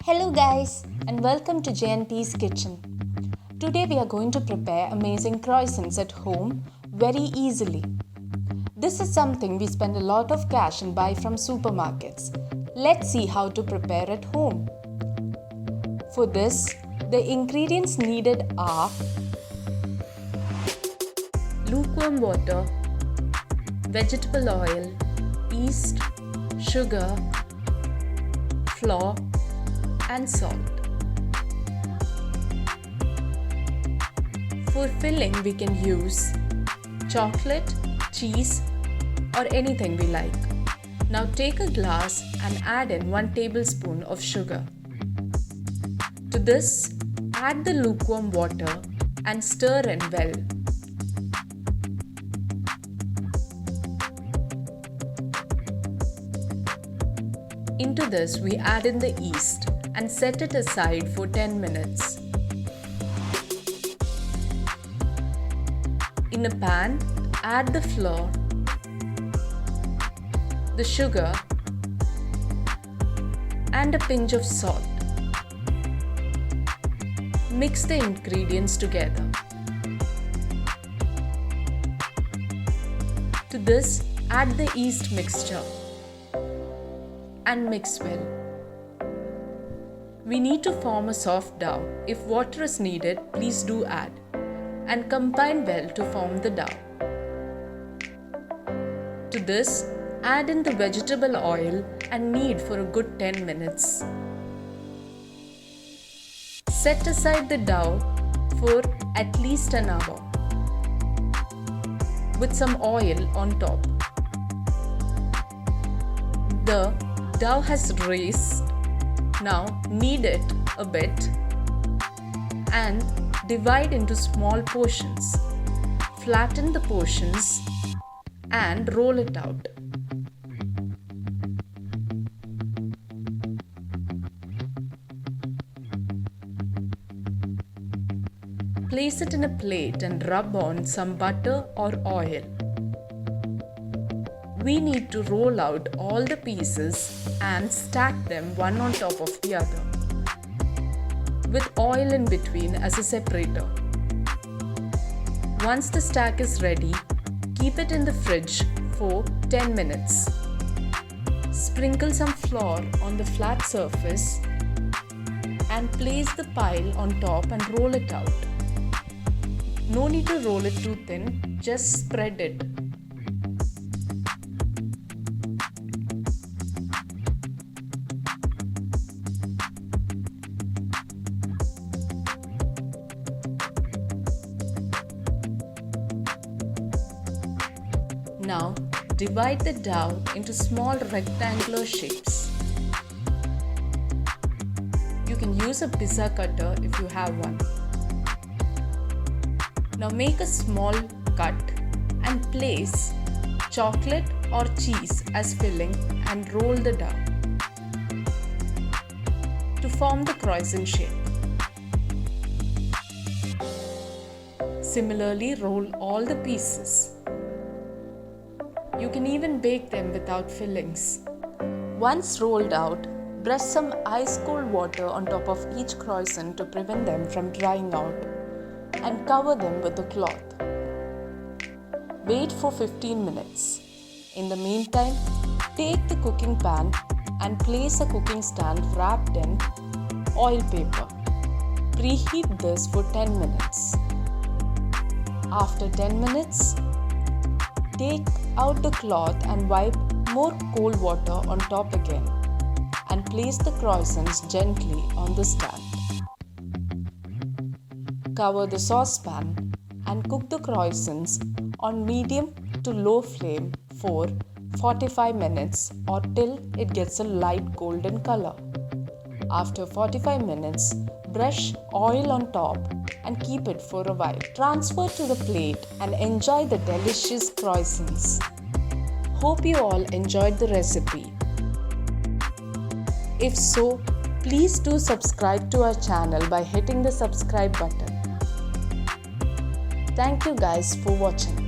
Hello guys and welcome to JNP's kitchen. Today we are going to prepare amazing croissants at home very easily. This is something we spend a lot of cash and buy from supermarkets. Let's see how to prepare at home. For this, the ingredients needed are lukewarm water, vegetable oil, yeast, sugar, flour, and salt. For filling, we can use chocolate, cheese, or anything we like. Now take a glass and add in 1 tablespoon of sugar. To this, add the lukewarm water and stir in well. Into this, we add in the yeast and set it aside for 10 minutes. In a pan, add the flour, the sugar, and a pinch of salt. Mix the ingredients together. To this, add the yeast mixture and mix well. We need to form a soft dough. If water is needed, please do add and combine well to form the dough. To this, add in the vegetable oil and knead for a good 10 minutes. Set aside the dough for at least an hour with some oil on top. The dough has raised. Now knead it a bit and divide into small portions. Flatten the portions and roll it out. Place it in a plate and rub on some butter or oil. We need to roll out all the pieces and stack them one on top of the other, with oil in between as a separator. Once the stack is ready, keep it in the fridge for 10 minutes. Sprinkle some flour on the flat surface and place the pile on top and roll it out. No need to roll it too thin, just spread it. Now, divide the dough into small rectangular shapes. You can use a pizza cutter if you have one. Now make a small cut and place chocolate or cheese as filling and roll the dough to form the croissant shape. Similarly, roll all the pieces. You can even bake them without fillings. Once rolled out, brush some ice cold water on top of each croissant to prevent them from drying out and cover them with a cloth. Wait for 15 minutes. In the meantime, take the cooking pan and place a cooking stand wrapped in oil paper. Preheat this for 10 minutes. After 10 minutes, take out the cloth and wipe more cold water on top again and place the croissants gently on the stand. Cover the saucepan and cook the croissants on medium to low flame for 45 minutes or till it gets a light golden color. After 45 minutes, brush oil on top and keep it for a while. Transfer to the plate and enjoy the delicious croissants. Hope you all enjoyed the recipe. If so, please do subscribe to our channel by hitting the subscribe button. Thank you guys for watching.